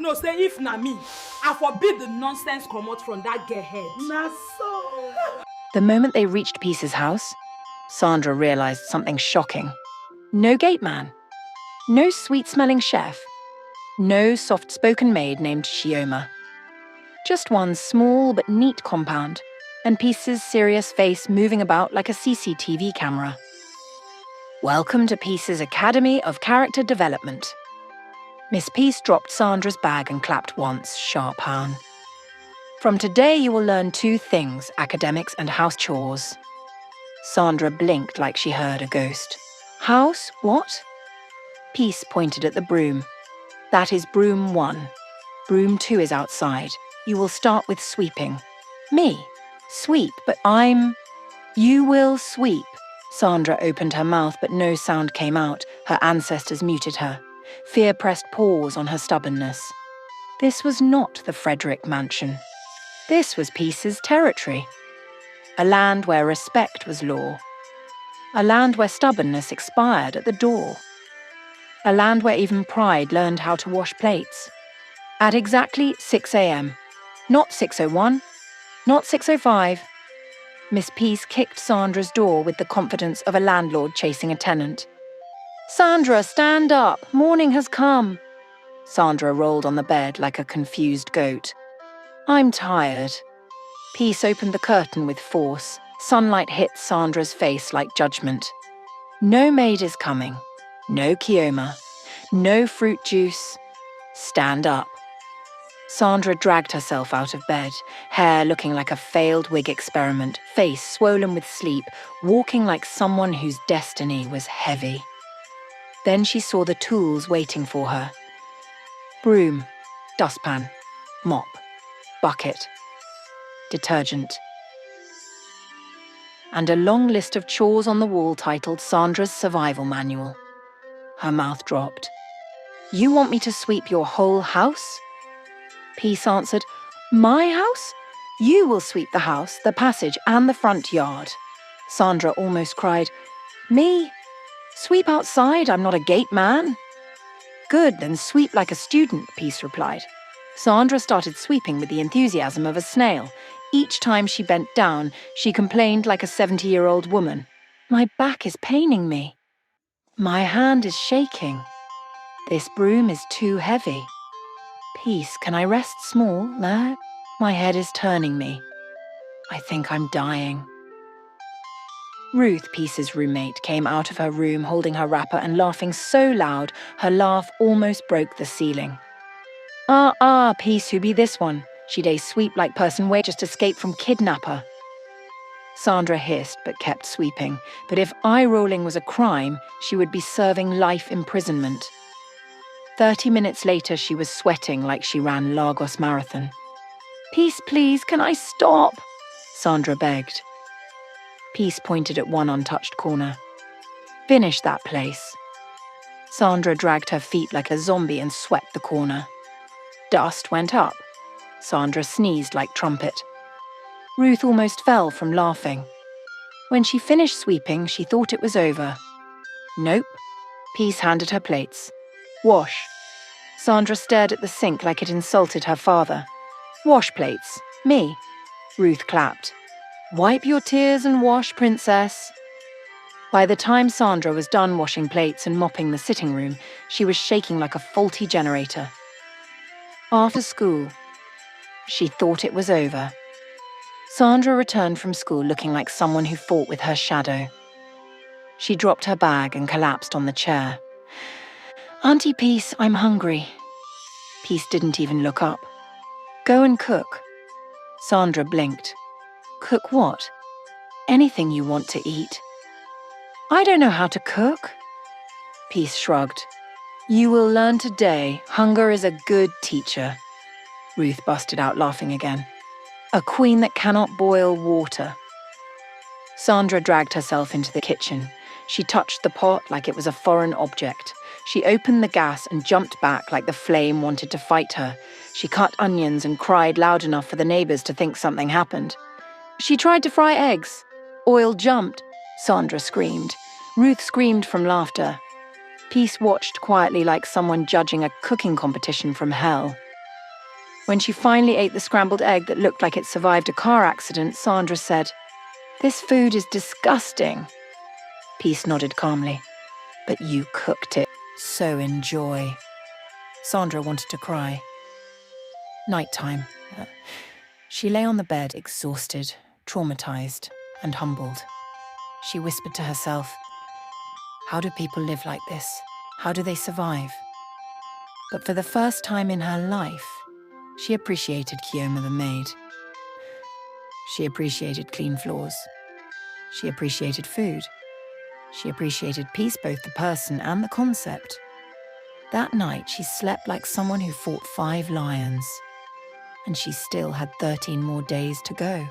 know say if na me, I forbid the nonsense come out from that girl head. Na so. The moment they reached Peace's house, Sandra realized something shocking. No gate man. No sweet-smelling chef. No soft-spoken maid named Shioma. Just one small but neat compound, and Peace's serious face moving about like a CCTV camera. Welcome to Peace's Academy of Character Development. Miss Peace dropped Sandra's bag and clapped once, sharp hound. From today you will learn 2 things, academics and house chores. Sandra blinked like she heard a ghost. House, what? Peace pointed at the broom. That is broom 1. Broom 2 is outside. You will start with sweeping. Me? Sweep, but I'm... You will sweep. Sandra opened her mouth, but no sound came out. Her ancestors muted her. Fear pressed pause on her stubbornness. This was not the Frederick mansion. This was Peace's territory. A land where respect was law. A land where stubbornness expired at the door. A land where even pride learned how to wash plates. At exactly 6 a.m. Not 6:01, not 6:05. Miss Peace kicked Sandra's door with the confidence of a landlord chasing a tenant. Sandra, stand up. Morning has come. Sandra rolled on the bed like a confused goat. I'm tired. Peace opened the curtain with force. Sunlight hit Sandra's face like judgment. No maid is coming. No Kioma. No fruit juice. Stand up. Sandra dragged herself out of bed, hair looking like a failed wig experiment, face swollen with sleep, walking like someone whose destiny was heavy. Then she saw the tools waiting for her. Broom, dustpan, mop, bucket, detergent. And a long list of chores on the wall titled Sandra's Survival Manual. Her mouth dropped. You want me to sweep your whole house? Peace answered, My house? You will sweep the house, the passage, and the front yard. Sandra almost cried, Me? Sweep outside, I'm not a gate man. Good, then sweep like a student, Peace replied. Sandra started sweeping with the enthusiasm of a snail. Each time she bent down, she complained like a 70-year-old woman. My back is paining me. My hand is shaking. This broom is too heavy. Peace, can I rest small? No? My head is turning me. I think I'm dying. Ruth, Peace's roommate, came out of her room holding her wrapper and laughing so loud her laugh almost broke the ceiling. Peace, who be this one? She'd a sweep-like person way just escaped from kidnapper. Sandra hissed but kept sweeping. But if eye-rolling was a crime, she would be serving life imprisonment. 30 minutes later, she was sweating like she ran Lagos Marathon. Peace, please, can I stop? Sandra begged. Peace pointed at one untouched corner. Finish that place. Sandra dragged her feet like a zombie and swept the corner. Dust went up. Sandra sneezed like trumpet. Ruth almost fell from laughing. When she finished sweeping, she thought it was over. Nope. Peace handed her plates. Wash. Sandra stared at the sink like it insulted her father. Wash plates. Me. Ruth clapped. Wipe your tears and wash, princess. By the time Sandra was done washing plates and mopping the sitting room, she was shaking like a faulty generator. After school, she thought it was over. Sandra returned from school looking like someone who fought with her shadow. She dropped her bag and collapsed on the chair. Auntie Peace, I'm hungry. Peace didn't even look up. Go and cook. Sandra blinked. Cook what? Anything you want to eat. I don't know how to cook. Peace shrugged. You will learn today. Hunger is a good teacher. Ruth busted out laughing again. A queen that cannot boil water. Sandra dragged herself into the kitchen. She touched the pot like it was a foreign object. She opened the gas and jumped back like the flame wanted to fight her. She cut onions and cried loud enough for the neighbors to think something happened. She tried to fry eggs. Oil jumped. Sandra screamed. Ruth screamed from laughter. Peace watched quietly like someone judging a cooking competition from hell. When she finally ate the scrambled egg that looked like it survived a car accident, Sandra said, "This food is disgusting." Peace nodded calmly. "But you cooked it, so enjoy." Sandra wanted to cry. Nighttime. She lay on the bed, exhausted, traumatized, and humbled. She whispered to herself, "How do people live like this? How do they survive?" But for the first time in her life, she appreciated Kioma the maid. She appreciated clean floors. She appreciated food. She appreciated peace, both the person and the concept. That night, she slept like someone who fought 5 lions. And she still had 13 more days to go.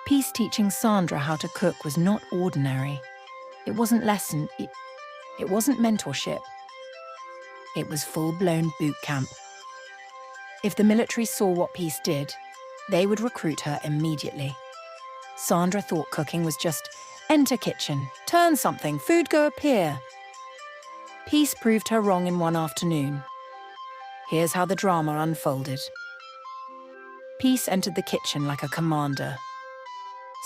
Peace teaching Sandra how to cook was not ordinary. It wasn't lesson. It wasn't mentorship. It was full-blown boot camp. If the military saw what Peace did, they would recruit her immediately. Sandra thought cooking was just enter kitchen, turn something, food go appear. Peace proved her wrong in one afternoon. Here's how the drama unfolded. Peace entered the kitchen like a commander.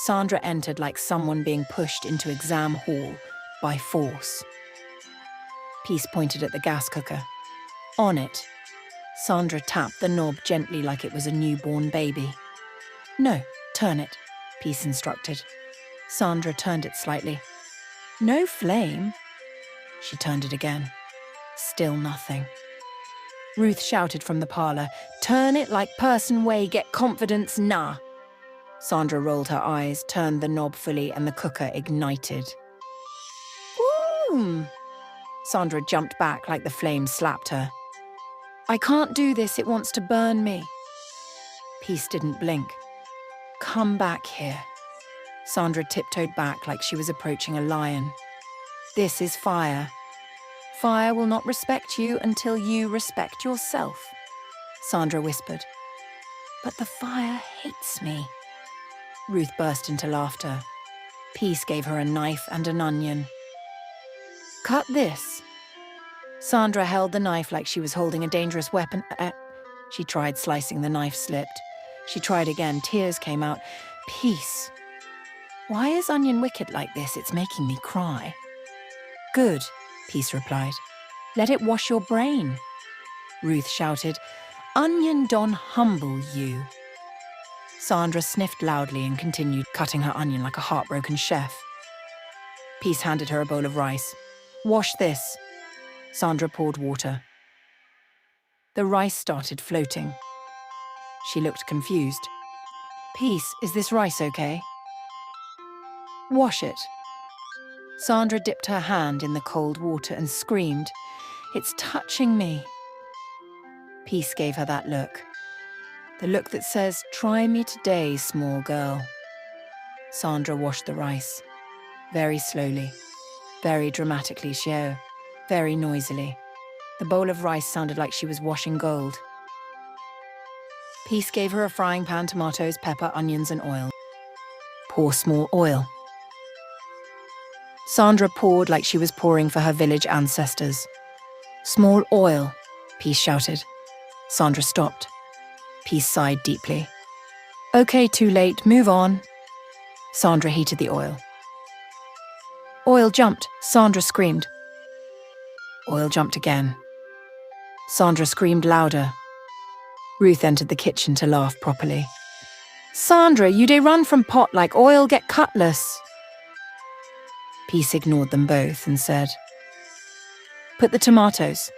Sandra entered like someone being pushed into exam hall by force. Peace pointed at the gas cooker. On it, Sandra tapped the knob gently like it was a newborn baby. "No, turn it," Peace instructed. Sandra turned it slightly. "No flame." She turned it again. Still nothing. Ruth shouted from the parlor, "Turn it like person way, get confidence, nah." Sandra rolled her eyes, turned the knob fully, and the cooker ignited. Boom! Sandra jumped back like the flame slapped her. "I can't do this, it wants to burn me." Peace didn't blink. "Come back here." Sandra tiptoed back like she was approaching a lion. "This is fire. Fire will not respect you until you respect yourself," Sandra whispered. "But the fire hates me." Ruth burst into laughter. Peace gave her a knife and an onion. "Cut this." Sandra held the knife like she was holding a dangerous weapon. She tried slicing, the knife slipped. She tried again, tears came out. "Peace. Why is onion wicked like this? It's making me cry." "Good," Peace replied. "Let it wash your brain." Ruth shouted, "Onion don humble you." Sandra sniffed loudly and continued cutting her onion like a heartbroken chef. Peace handed her a bowl of rice. "Wash this." Sandra poured water. The rice started floating. She looked confused. "Peace, is this rice okay?" "Wash it." Sandra dipped her hand in the cold water and screamed, "It's touching me." Peace gave her that look. The look that says, "Try me today, small girl." Sandra washed the rice. Very slowly, very dramatically, very noisily. The bowl of rice sounded like she was washing gold. Peace gave her a frying pan, tomatoes, pepper, onions, and oil. "Pour small oil." Sandra poured like she was pouring for her village ancestors. "Small oil," Peace shouted. Sandra stopped. Peace sighed deeply. "Okay, too late, move on." Sandra heated the oil. Oil jumped, Sandra screamed. Oil jumped again. Sandra screamed louder. Ruth entered the kitchen to laugh properly. "Sandra, you dey run from pot like oil get cutlass." Peace ignored them both and said, "Put the tomatoes."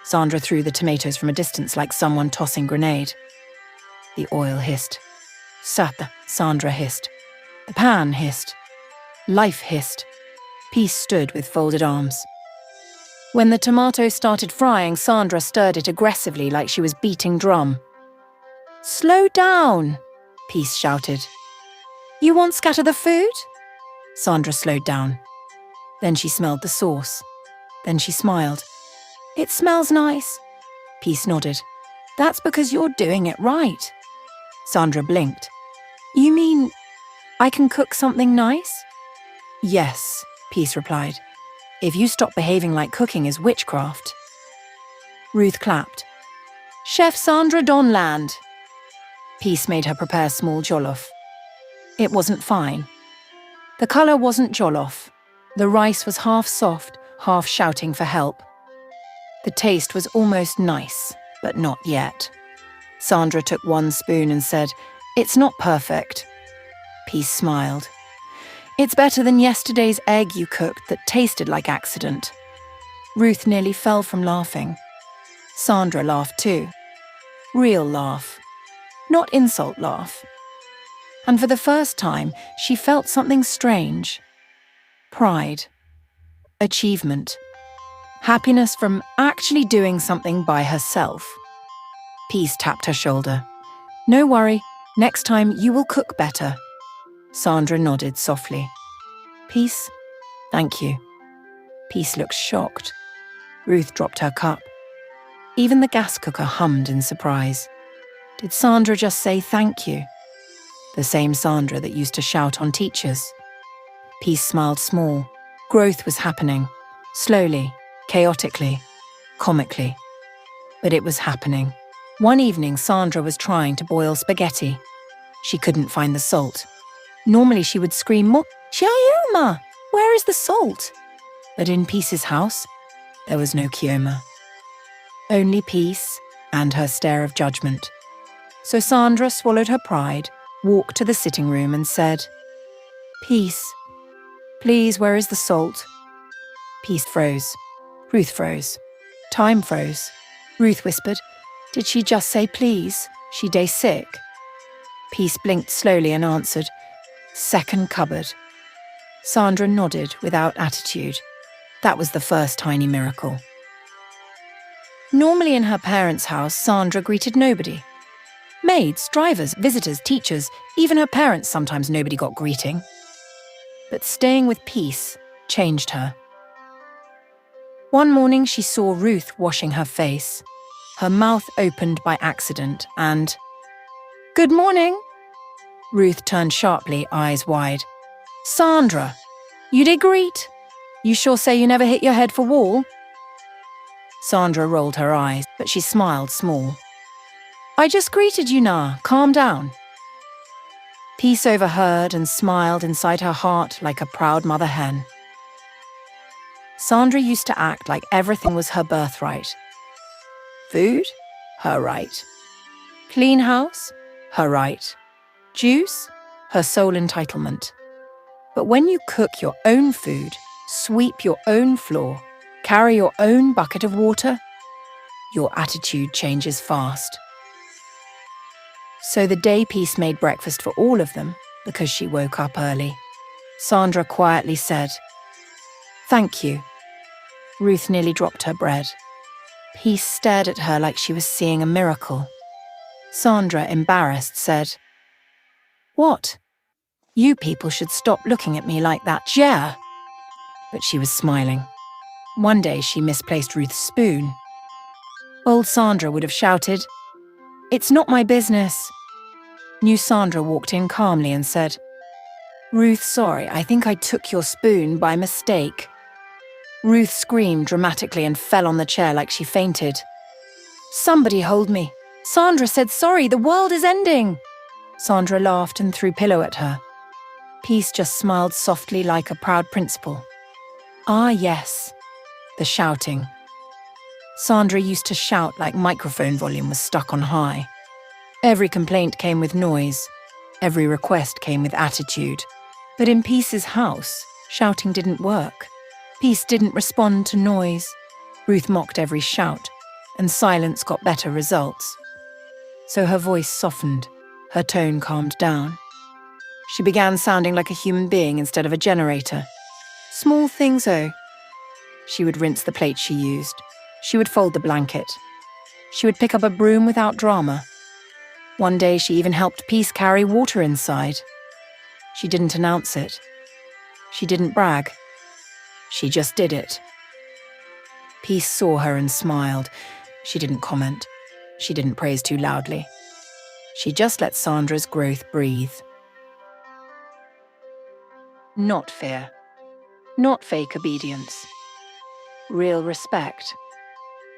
Sandra threw the tomatoes from a distance like someone tossing grenade. The oil hissed. Sandra hissed. The pan hissed. Life hissed. Peace stood with folded arms. When the tomatoes started frying, Sandra stirred it aggressively like she was beating drum. "Slow down," Peace shouted. "You won't scatter the food?" Sandra slowed down. Then she smelled the sauce. Then she smiled. "It smells nice." Peace nodded. "That's because you're doing it right." Sandra blinked. "You mean I can cook something nice?" "Yes," Peace replied. "If you stop behaving like cooking is witchcraft." Ruth clapped. Chef Sandra Donland. Peace made her prepare small jollof. It wasn't fine. The colour wasn't jollof. The rice was half soft, half shouting for help. The taste was almost nice, but not yet. Sandra took one spoon and said, "It's not perfect." Peace smiled. "It's better than yesterday's egg you cooked that tasted like accident." Ruth nearly fell from laughing. Sandra laughed too. Real laugh. Not insult laugh. And for the first time, she felt something strange. Pride. Achievement. Happiness from actually doing something by herself. Peace tapped her shoulder. "No worry, next time you will cook better." Sandra nodded softly. "Peace, thank you." Peace looked shocked. Ruth dropped her cup. Even the gas cooker hummed in surprise. Did Sandra just say thank you? The same Sandra that used to shout on teachers. Peace smiled small. Growth was happening. Slowly, chaotically, comically. But it was happening. One evening, Sandra was trying to boil spaghetti. She couldn't find the salt. Normally she would scream, "Mo, Chioma, where is the salt?" But in Peace's house, there was no Chioma. Only peace and her stare of judgment. So Sandra swallowed her pride, walked to the sitting room and said, "Peace, please, where is the salt?" Peace froze. Ruth froze. Time froze. Ruth whispered, "Did she just say please? She day sick?" Peace blinked slowly and answered, "Second cupboard." Sandra nodded without attitude. That was the first tiny miracle. Normally in her parents' house, Sandra greeted nobody. Maids, drivers, visitors, teachers, even her parents sometimes nobody got greeting. But staying with Peace changed her. One morning she saw Ruth washing her face. Her mouth opened by accident and, "Good morning." Ruth turned sharply, eyes wide. "Sandra, you did greet? You sure say you never hit your head for wall?" Sandra rolled her eyes, but she smiled small. "I just greeted you now, calm down." Peace overheard and smiled inside her heart like a proud mother hen. Sandra used to act like everything was her birthright. Food? Her right. Clean house? Her right. Juice? Her sole entitlement. But when you cook your own food, sweep your own floor, carry your own bucket of water, your attitude changes fast. So the day Peace made breakfast for all of them, because she woke up early, Sandra quietly said, "Thank you." Ruth nearly dropped her bread. Peace stared at her like she was seeing a miracle. Sandra, embarrassed, said, "What? You people should stop looking at me like that, yeah." But she was smiling. One day she misplaced Ruth's spoon. Old Sandra would have shouted, "It's not my business." New Sandra walked in calmly and said, "Ruth, sorry, I think I took your spoon by mistake." Ruth screamed dramatically and fell on the chair like she fainted. "Somebody hold me. Sandra said sorry, the world is ending." Sandra laughed and threw pillow at her. Peace just smiled softly like a proud principal. Ah, yes. The shouting. Sandra used to shout like microphone volume was stuck on high. Every complaint came with noise. Every request came with attitude. But in Peace's house, shouting didn't work. Peace didn't respond to noise. Ruth mocked every shout, and silence got better results. So her voice softened, her tone calmed down. She began sounding like a human being instead of a generator. Small things, oh. She would rinse the plate she used. She would fold the blanket. She would pick up a broom without drama. One day she even helped Peace carry water inside. She didn't announce it. She didn't brag. She just did it. Peace saw her and smiled. She didn't comment. She didn't praise too loudly. She just let Sandra's growth breathe. Not fear. Not fake obedience. Real respect.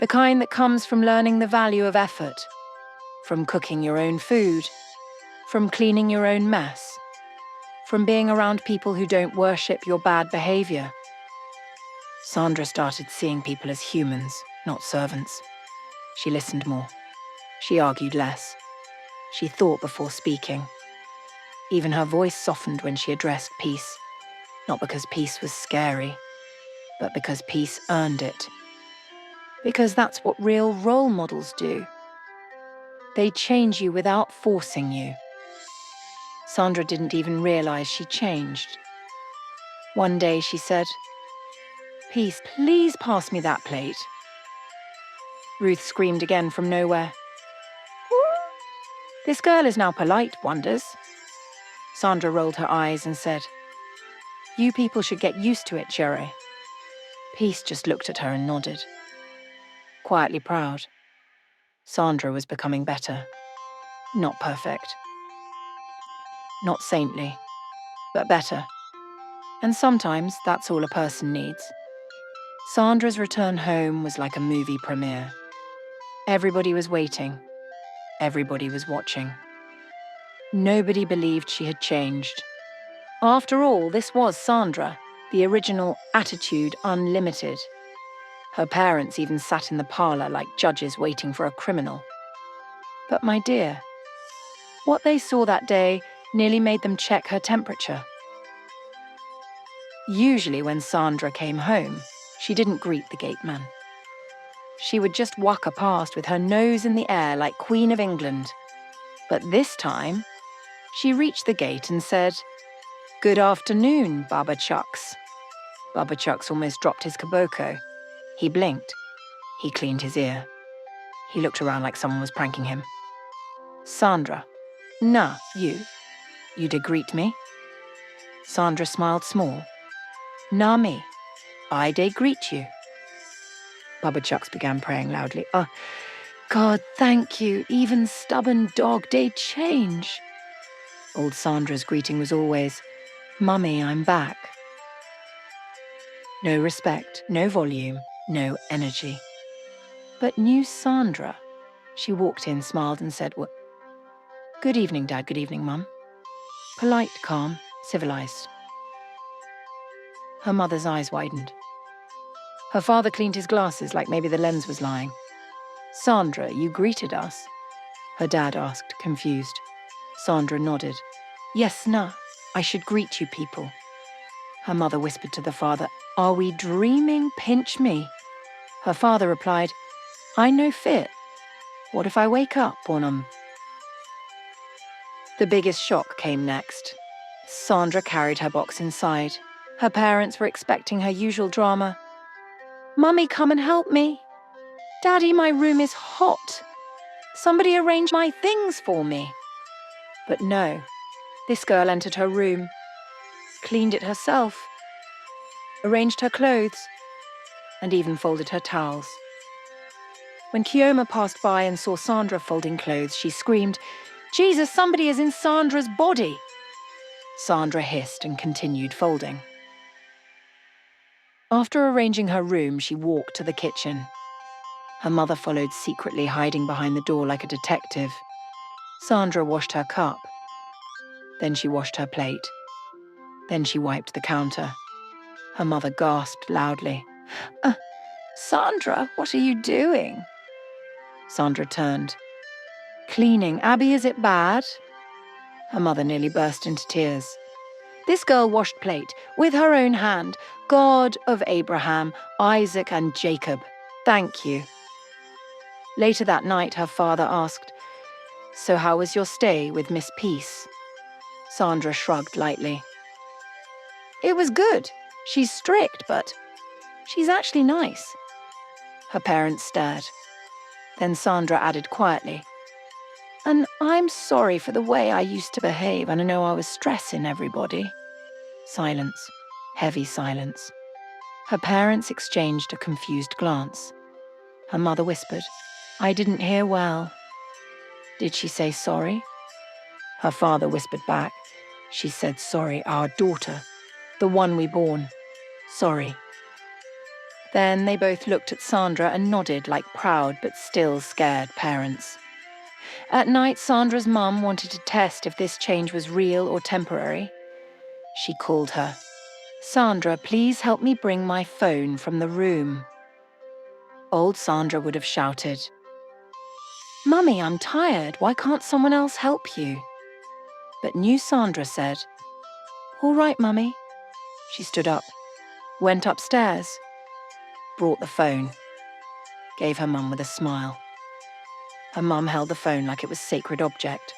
The kind that comes from learning the value of effort, from cooking your own food, from cleaning your own mess, from being around people who don't worship your bad behavior. Sandra started seeing people as humans, not servants. She listened more. She argued less. She thought before speaking. Even her voice softened when she addressed peace, not because peace was scary, but because peace earned it. Because that's what real role models do. They change you without forcing you. Sandra didn't even realize she changed. One day she said, "Peace, please pass me that plate." Ruth screamed again from nowhere. "This girl is now polite, Wonders." Sandra rolled her eyes and said, "You people should get used to it, Jerry." Peace just looked at her and nodded. Quietly proud. Sandra was becoming better. Not perfect. Not saintly, but better. And sometimes that's all a person needs. Sandra's return home was like a movie premiere. Everybody was waiting. Everybody was watching. Nobody believed she had changed. After all, this was Sandra, the original Attitude Unlimited. Her parents even sat in the parlor like judges waiting for a criminal. But my dear, what they saw that day nearly made them check her temperature. Usually when Sandra came home, she didn't greet the gateman. She would just whacker past with her nose in the air like Queen of England. But this time, she reached the gate and said, "Good afternoon, Baba Chucks." Baba Chucks almost dropped his kiboko. He blinked. He cleaned his ear. He looked around like someone was pranking him. "Sandra, nah, you did greet me?" Sandra smiled small. "Nah me, I did greet you." Baba Chucks began praying loudly. God, thank you, even stubborn dog did change." Old Sandra's greeting was always, "Mummy, I'm back." No respect, no volume, no energy. But new Sandra, she walked in, smiled and said, "What? Good evening, Dad, good evening, Mum." Polite, calm, civilized. Her mother's eyes widened. Her father cleaned his glasses like maybe the lens was lying. "Sandra, you greeted us?" Her dad asked, confused. Sandra nodded. "Yes, nah, I should greet you people." Her mother whispered to the father, "Are we dreaming, pinch me?" Her father replied, "I no fit. What if I wake up on The biggest shock came next. Sandra carried her box inside. Her parents were expecting her usual drama. "Mummy, come and help me. Daddy, my room is hot. Somebody arrange my things for me." But no, this girl entered her room, cleaned it herself, arranged her clothes, and even folded her towels. When Kioma passed by and saw Sandra folding clothes, she screamed, "Jesus, somebody is in Sandra's body!" Sandra hissed and continued folding. After arranging her room, she walked to the kitchen. Her mother followed secretly, hiding behind the door like a detective. Sandra washed her cup. Then she washed her plate. Then she wiped the counter. Her mother gasped loudly. Sandra, what are you doing?" Sandra turned. "Cleaning. Abby, is it bad?" Her mother nearly burst into tears. "This girl washed plate with her own hand. God of Abraham, Isaac, and Jacob. Thank you." Later that night, her father asked, "So how was your stay with Miss Peace?" Sandra shrugged lightly. "It was good. She's strict, but she's actually nice." Her parents stared. Then Sandra added quietly, "And I'm sorry for the way I used to behave, and I know I was stressing everybody." Silence. Heavy silence. Her parents exchanged a confused glance. Her mother whispered, "I didn't hear well." "Did she say sorry?" Her father whispered back, "She said sorry, our daughter, the one we born. Sorry." Then they both looked at Sandra and nodded like proud but still scared parents. At night, Sandra's mum wanted to test if this change was real or temporary. She called her. "Sandra, please help me bring my phone from the room." Old Sandra would have shouted, "Mummy, I'm tired. Why can't someone else help you?" But new Sandra said, "All right, Mummy." She stood up, went upstairs, brought the phone, gave her mum with a smile. Her mum held the phone like it was a sacred object.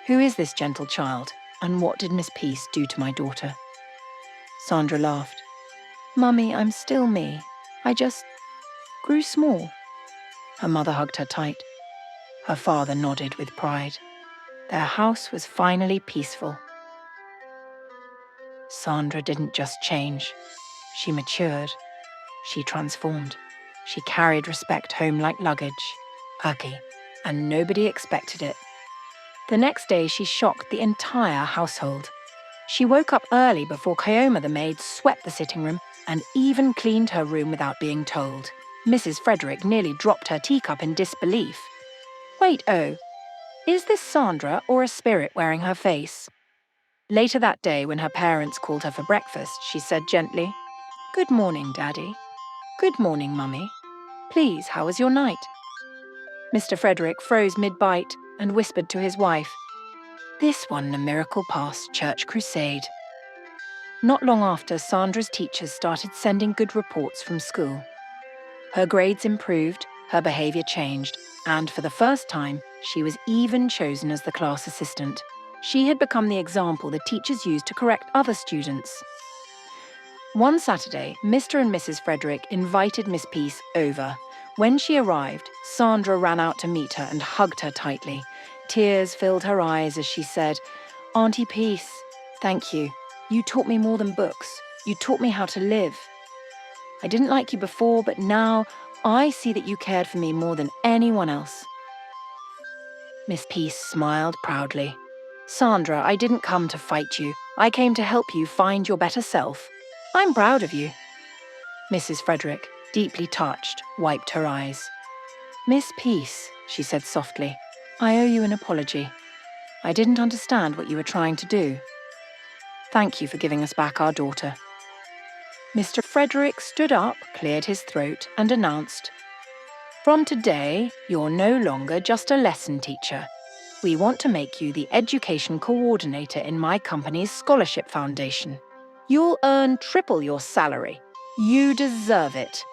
"Who is this gentle child, and what did Miss Peace do to my daughter?" Sandra laughed. "Mummy, I'm still me. I just grew small." Her mother hugged her tight. Her father nodded with pride. Their house was finally peaceful. Sandra didn't just change. She matured. She transformed. She carried respect home like luggage. Ugly. And nobody expected it. The next day, she shocked the entire household. She woke up early before Kioma the maid swept the sitting room and even cleaned her room without being told. Mrs. Frederick nearly dropped her teacup in disbelief. "Wait, oh, is this Sandra or a spirit wearing her face?" Later that day, when her parents called her for breakfast, she said gently, "Good morning, Daddy. Good morning, Mummy. Please, how was your night?" Mr. Frederick froze mid-bite and whispered to his wife, "This won a miracle pass church crusade." Not long after, Sandra's teachers started sending good reports from school. Her grades improved, her behaviour changed, and for the first time, she was even chosen as the class assistant. She had become the example the teachers used to correct other students. One Saturday, Mr. and Mrs. Frederick invited Miss Peace over. When she arrived, Sandra ran out to meet her and hugged her tightly. Tears filled her eyes as she said, "Auntie Peace, thank you. You taught me more than books. You taught me how to live. I didn't like you before, but now I see that you cared for me more than anyone else." Miss Peace smiled proudly. "Sandra, I didn't come to fight you. I came to help you find your better self. I'm proud of you." Mrs. Frederick, deeply touched, wiped her eyes. "Miss Peace," she said softly, "I owe you an apology. I didn't understand what you were trying to do. Thank you for giving us back our daughter." Mr. Frederick stood up, cleared his throat, and announced, "From today, you're no longer just a lesson teacher. We want to make you the education coordinator in my company's scholarship foundation. You'll earn triple your salary. You deserve it."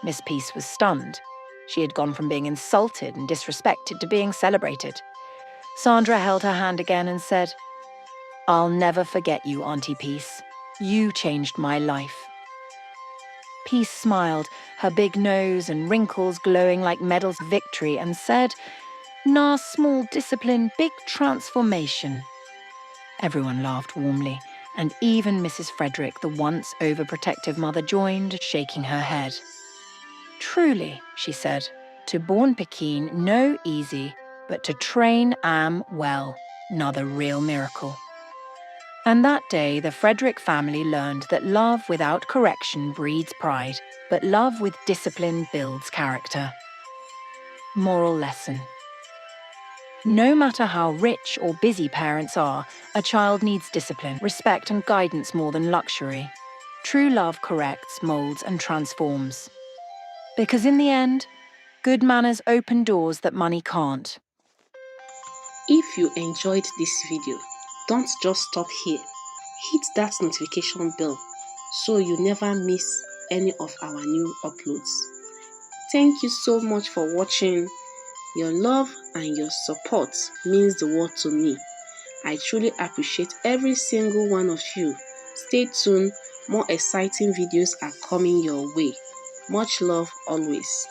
Miss Peace was stunned. She had gone from being insulted and disrespected to being celebrated. Sandra held her hand again and said, "I'll never forget you, Auntie Peace. You changed my life." Peace smiled, her big nose and wrinkles glowing like medals of victory, and said, "Nah, small discipline, big transformation." Everyone laughed warmly, and even Mrs. Frederick, the once overprotective mother, joined, shaking her head. "Truly," she said, "to born Pekin no easy, but to train am well, another real miracle." And that day, the Frederick family learned that love without correction breeds pride, but love with discipline builds character. Moral lesson. No matter how rich or busy parents are, a child needs discipline, respect, and guidance more than luxury. True love corrects, molds, and transforms. Because in the end, good manners open doors that money can't. If you enjoyed this video, don't just stop here. Hit that notification bell so you never miss any of our new uploads. Thank you so much for watching. Your love and your support means the world to me. I truly appreciate every single one of you. Stay tuned, more exciting videos are coming your way. Much love always.